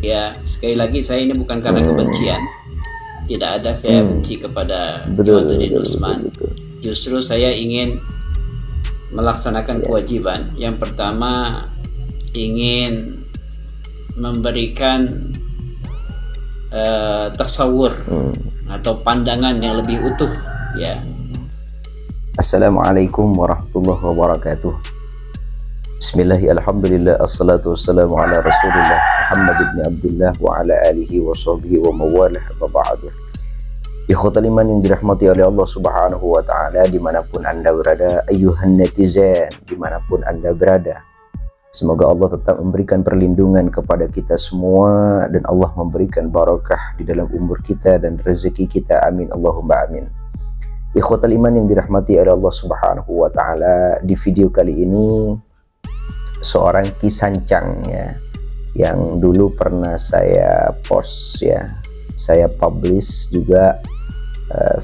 Ya, sekali lagi saya ini bukan karena kebencian. Tidak ada saya benci kepada Imaduddin Usman. Justru saya ingin melaksanakan kewajiban. Yang pertama, ingin memberikan tasawur atau pandangan yang lebih utuh, ya. Assalamualaikum warahmatullahi wabarakatuh. Bismillahirrahmanirrahim. Alhamdulillah, assalatu wassalamu ala rasulillah Muhammad ibn Abdullah wa ala alihi wa sahbihi wa mawalah wa ba'du. Ikhwatal iman yang dirahmati oleh Allah subhanahu wa ta'ala, dimanapun anda berada, ayuhan netizen, dimanapun anda berada, semoga Allah tetap memberikan perlindungan kepada kita semua, dan Allah memberikan barakah di dalam umur kita dan rezeki kita, amin Allahumma amin. Ikhwatal iman yang dirahmati oleh Allah subhanahu wa ta'ala, di video kali ini seorang kisancang, ya, yang dulu pernah saya post, ya, saya publish juga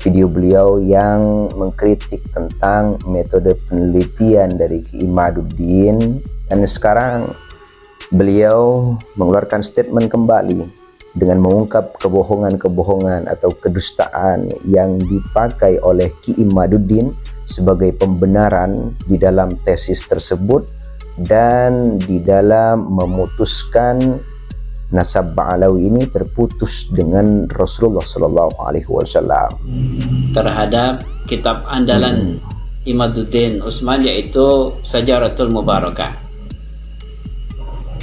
video beliau yang mengkritik tentang metode penelitian dari Ki Imaduddin, dan sekarang beliau mengeluarkan statement kembali dengan mengungkap kebohongan-kebohongan atau kedustaan yang dipakai oleh Ki Imaduddin sebagai pembenaran di dalam tesis tersebut, dan di dalam memutuskan nasab Ba'alawi ini terputus dengan Rasulullah Shallallahu Alaihi Wasallam terhadap kitab andalan Imaduddin Usman, yaitu Syajaratul Mubarakah.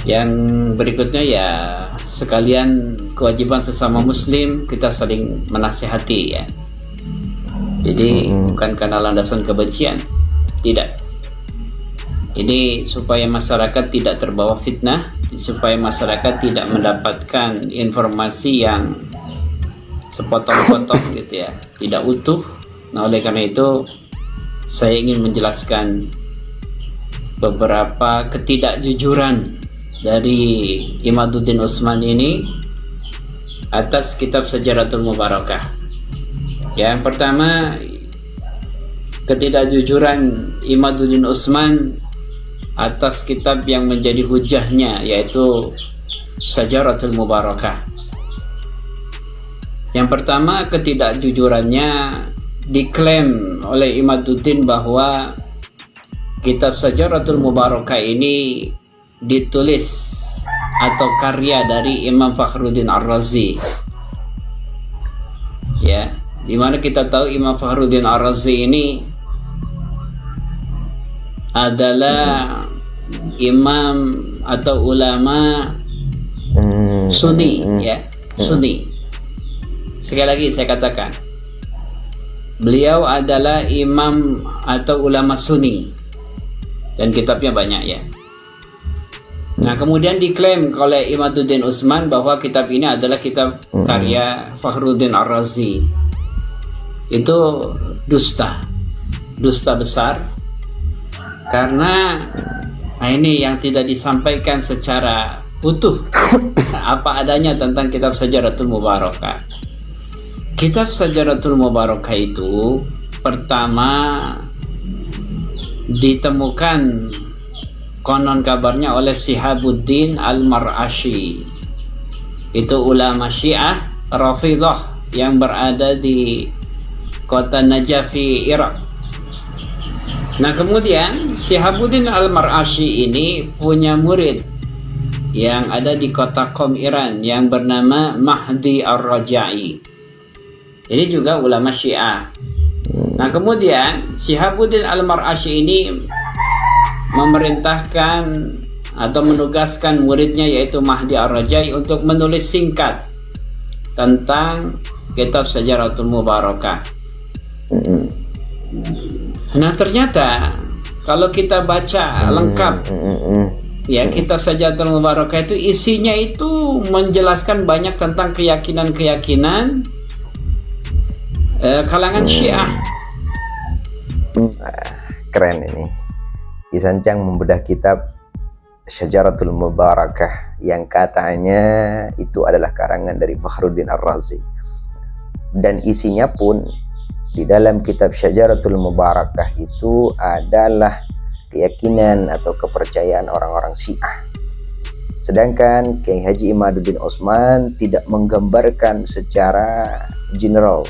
Yang berikutnya, ya, sekalian kewajiban sesama muslim, kita saling menasihati, ya. Jadi bukan karena landasan kebencian, tidak. Ini supaya masyarakat tidak terbawa fitnah, supaya masyarakat tidak mendapatkan informasi yang sepotong-potong gitu, ya, tidak utuh. Nah, oleh karena itu saya ingin menjelaskan beberapa ketidakjujuran dari Imaduddin Usman ini atas kitab Syajaratul Mubarakah. Yang pertama, ketidakjujuran Imaduddin Usman atas kitab yang menjadi hujahnya, yaitu Syajaratul Mubarakah. Yang pertama, ketidakjujurannya diklaim oleh Imaduddin bahwa kitab Syajaratul Mubarakah ini ditulis atau karya dari Imam Fakhruddin Ar-Razi, ya, dimana kita tahu Imam Fakhruddin Ar-Razi ini adalah imam atau ulama Sunni, ya, Sunni. Sekali lagi saya katakan, beliau adalah imam atau ulama Sunni, dan kitabnya banyak, ya. Nah, kemudian diklaim oleh Imaduddin Usman bahwa kitab ini adalah kitab karya Fakhruddin Ar-Razi. Itu dusta besar, karena ini yang tidak disampaikan secara utuh apa adanya tentang kitab Syajaratul Mubarakah. Kitab Syajaratul Mubarakah itu pertama ditemukan konon kabarnya oleh Shihabuddin Al-Mar'ashi. Itu ulama Syiah Rafidhah yang berada di kota Najafi, Irak. Nah, kemudian Shihabuddin Al-Mar'ashi ini punya murid yang ada di kota Qom, Iran, yang bernama Mahdi Ar-Raja'i. Ini juga ulama Syiah. Nah, kemudian Shihabuddin Al-Mar'ashi ini memerintahkan atau menugaskan muridnya, yaitu Mahdi Ar-Raja'i, untuk menulis singkat tentang kitab Syajaratul Mubarakah. Nah, ternyata kalau kita baca lengkap, ya, kitab Syajaratul Mubarakah itu isinya itu menjelaskan banyak tentang keyakinan-keyakinan kalangan Syiah. Keren ini. Kisancang membedah kitab Syajaratul Mubarakah yang katanya itu adalah karangan dari Fakhruddin Ar-Razi, dan isinya pun di dalam kitab Syajaratul Mubarakah itu adalah keyakinan atau kepercayaan orang-orang Syiah. Sedangkan Kiai Haji Imaduddin Utsman tidak menggambarkan secara general.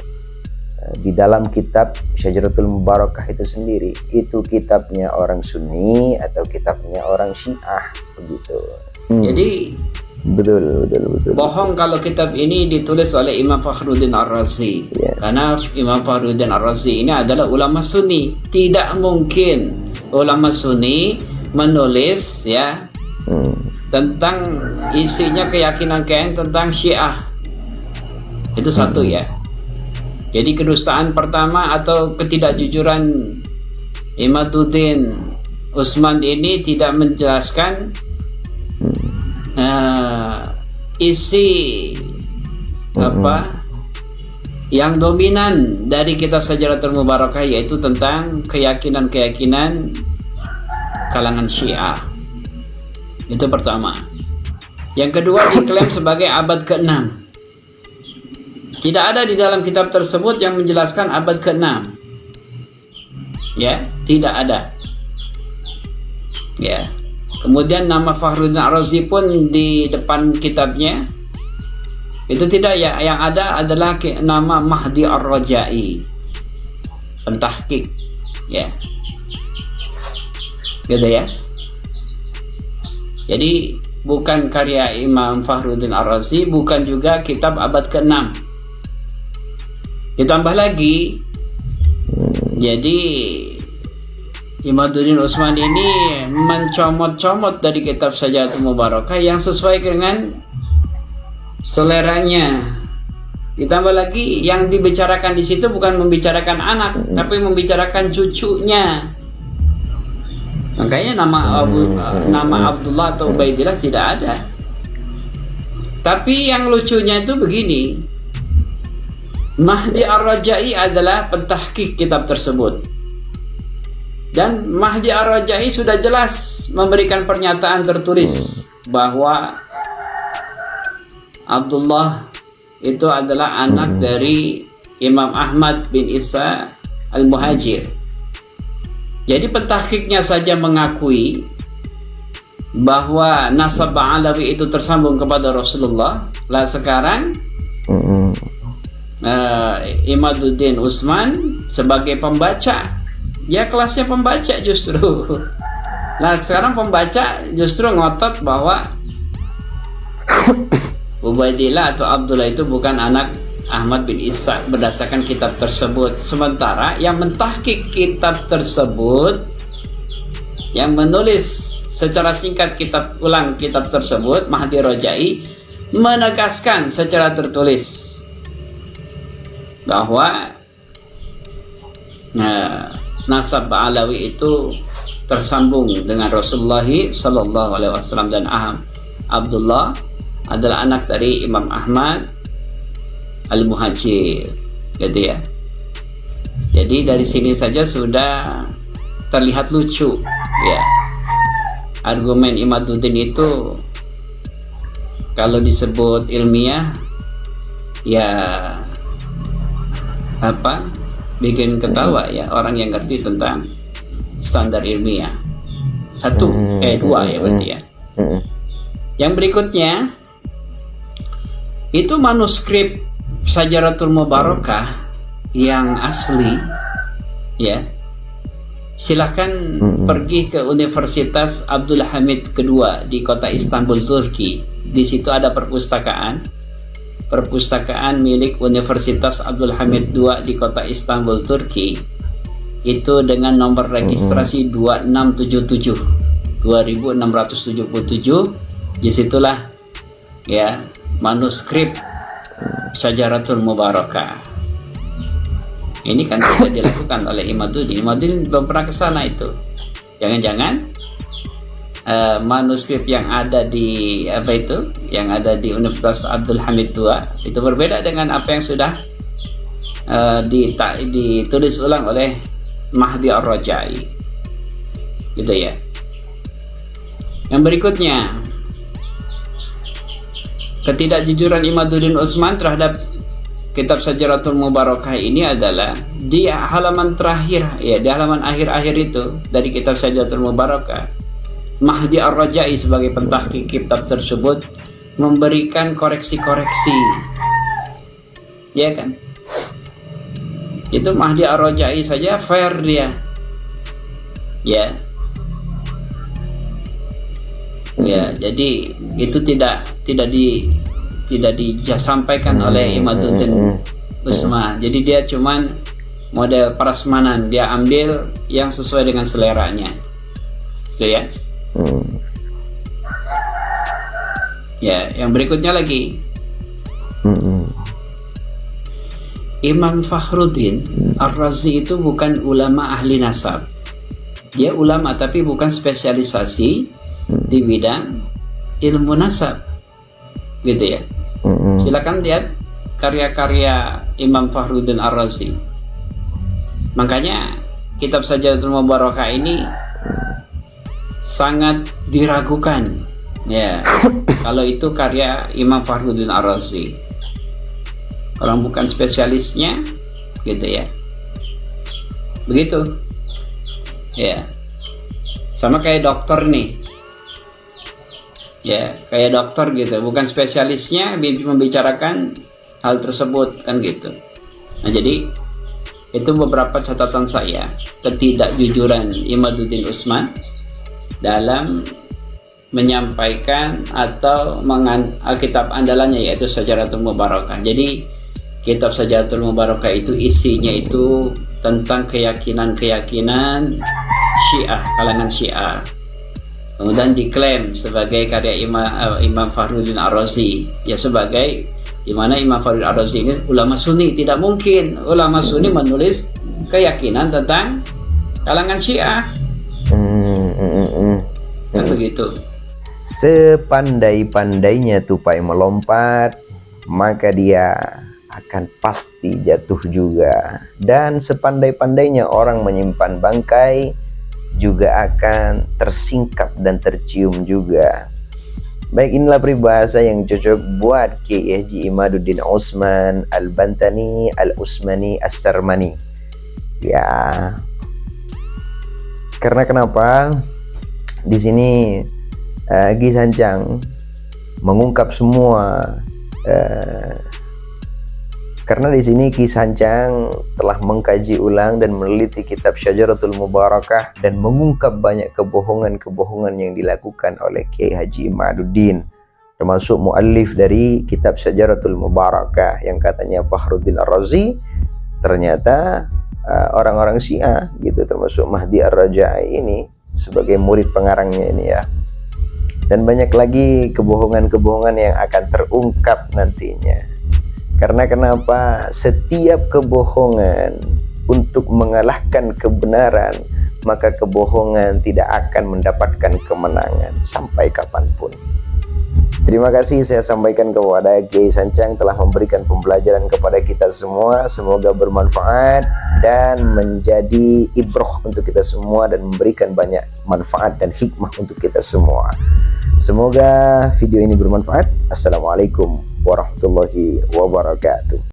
Di dalam kitab Syajaratul Mubarakah itu sendiri, itu kitabnya orang Sunni atau kitabnya orang Syiah begitu. Jadi betul. bohong kalau kitab ini ditulis oleh Imam Fakhruddin Ar-Razi. Karena Imam Fakhruddin Ar-Razi ini adalah ulama Sunni. Tidak mungkin ulama Sunni menulis tentang isinya keyakinan tentang Syiah. Itu satu ya. Jadi kedustaan pertama atau ketidakjujuran Imaduddin Utsman ini tidak menjelaskan isi yang dominan dari kitab Syajaratul Mubarakah, yaitu tentang keyakinan kalangan Syiah. Itu pertama. Yang kedua, diklaim sebagai abad ke-6. Tidak ada di dalam kitab tersebut yang menjelaskan abad ke-6. Ya, tidak ada. Ya. Kemudian nama Fakhruddin Ar-Razi pun di depan kitabnya itu tidak ya, yang ada adalah nama Mahdi Ar-Rajai, pentahqiq, ya. Gitu ya. Jadi bukan karya Imam Fakhruddin Ar-Razi, bukan juga kitab abad ke-6. Ditambah lagi, jadi Imaduddin Utsman ini mencomot-comot dari kitab Syajaratul Mubarakah yang sesuai dengan seleranya. Ditambah lagi, yang dibicarakan di situ bukan membicarakan anak, tapi membicarakan cucunya. Makanya nama Abdullah atau Ubaidillah tidak ada. Tapi yang lucunya itu begini, Mahdi Ar-Rajai adalah pentahqiq kitab tersebut. Dan Mahdi Ar-Rajai sudah jelas memberikan pernyataan tertulis bahwa Abdullah itu adalah anak dari Imam Ahmad bin Isa Al-Muhajir. Jadi pentahqiqnya saja mengakui bahwa nasab Alawi itu tersambung kepada Rasulullah. Lah sekarang Imaduddin Utsman sebagai pembaca, ya kelasnya pembaca justru. Nah sekarang pembaca justru ngotot bahwa Ubaidillah atau Abdullah itu bukan anak Ahmad bin Isa berdasarkan kitab tersebut. Sementara yang mentahqiq kitab tersebut, yang menulis secara singkat kitab tersebut, Mahdi Rajai, menegaskan secara tertulis bahwa nasab Alawi itu tersambung dengan Rasulullah Sallallahu Alaihi Wasallam, dan Abdullah adalah anak dari Imam Ahmad Al-Muhajir, gitu ya. Jadi dari sini saja sudah terlihat lucu, ya. Argumen Imaduddin itu kalau disebut ilmiah, ya bikin ketawa ya orang yang ngerti tentang standar ilmiah. Dua ya berarti ya. Yang berikutnya itu manuskrip Syajaratul Mubarakah yang asli, ya. Silahkan pergi ke Universitas Abdul Hamid kedua di kota Istanbul, Turki. Di situ ada perpustakaan milik Universitas Abdul Hamid II di kota Istanbul, Turki. Itu dengan nomor registrasi 2677. Disitulah ya manuskrip Syajaratul Mubarakah. Ini kan tidak dilakukan oleh Imaduddin. Imaduddin belum pernah ke sana itu. Jangan-jangan manuskrip yang ada di yang ada di Universitas Abdul Hamid II itu berbeda dengan apa yang sudah ditulis ulang oleh Mahdi Ar-Rajai, gitu ya. Yang berikutnya, ketidakjujuran Imaduddin Utsman terhadap kitab Syajaratul Mubarakah ini adalah di halaman terakhir, ya, di halaman akhir-akhir itu dari kitab Syajaratul Mubarakah. Mahdi Ar-Raja'i sebagai pentahqiq kitab tersebut memberikan koreksi-koreksi, ya kan? Itu Mahdi Ar-Raja'i saja fair dia, ya. Ya, jadi itu tidak disampaikan oleh Imaduddin Usman. Jadi dia cuman model prasmanan, dia ambil yang sesuai dengan seleranya, gitu ya. Ya, yang berikutnya lagi, Imam Fakhruddin Ar-Razi itu bukan ulama ahli nasab. Dia ulama tapi bukan spesialisasi di bidang ilmu nasab, gitu ya. Silakan lihat karya-karya Imam Fakhruddin Ar-Razi. Makanya kitab Sajadatul Mubarakah ini sangat diragukan, ya, kalau itu karya Imam Fakhruddin Ar-Razi. Orang bukan spesialisnya, gitu ya. Begitu, ya. Sama kayak dokter nih, ya, kayak dokter gitu, bukan spesialisnya membicarakan hal tersebut, kan gitu. Nah, jadi itu beberapa catatan saya ketidakjujuran Imaduddin Usman dalam menyampaikan atau kitab andalannya, yaitu Sajadatul Mubarakah. Jadi kitab Sajadatul Mubarakah itu isinya itu tentang keyakinan-keyakinan Syiah, kalangan Syiah. Kemudian diklaim sebagai karya Imam Fakhruddin Ar-Razi, ya, sebagai dimana Imam Fakhruddin Ar-Razi ini ulama Sunni. Tidak mungkin ulama Sunni menulis keyakinan tentang kalangan Syiah, kan begitu. Sepandai-pandainya tupai melompat, maka dia akan pasti jatuh juga. Dan sepandai-pandainya orang menyimpan bangkai, juga akan tersingkap dan tercium juga. Baik, inilah peribahasa yang cocok buat Kiai Haji Imaduddin Usman Al-Bantani Al-Usmani As-Sarmani. Ya, karena kenapa? Di sini Ki Sancang mengungkap semua, karena di sini Ki Sancang telah mengkaji ulang dan meneliti kitab Syajaratul Mubarakah dan mengungkap banyak kebohongan-kebohongan yang dilakukan oleh Kiai Haji Imaduddin, termasuk muallif dari kitab Syajaratul Mubarakah yang katanya Fakhruddin Ar-Razi ternyata orang-orang Syiah gitu, termasuk Mahdi Ar-Raja'i ini sebagai murid pengarangnya ini, ya. Dan banyak lagi kebohongan-kebohongan yang akan terungkap nantinya. Karena kenapa? Setiap kebohongan untuk mengalahkan kebenaran, maka kebohongan tidak akan mendapatkan kemenangan sampai kapanpun. Terima kasih saya sampaikan kepada Kiai Sancang telah memberikan pembelajaran kepada kita semua. Semoga bermanfaat dan menjadi ibrah untuk kita semua dan memberikan banyak manfaat dan hikmah untuk kita semua. Semoga video ini bermanfaat. Assalamualaikum warahmatullahi wabarakatuh.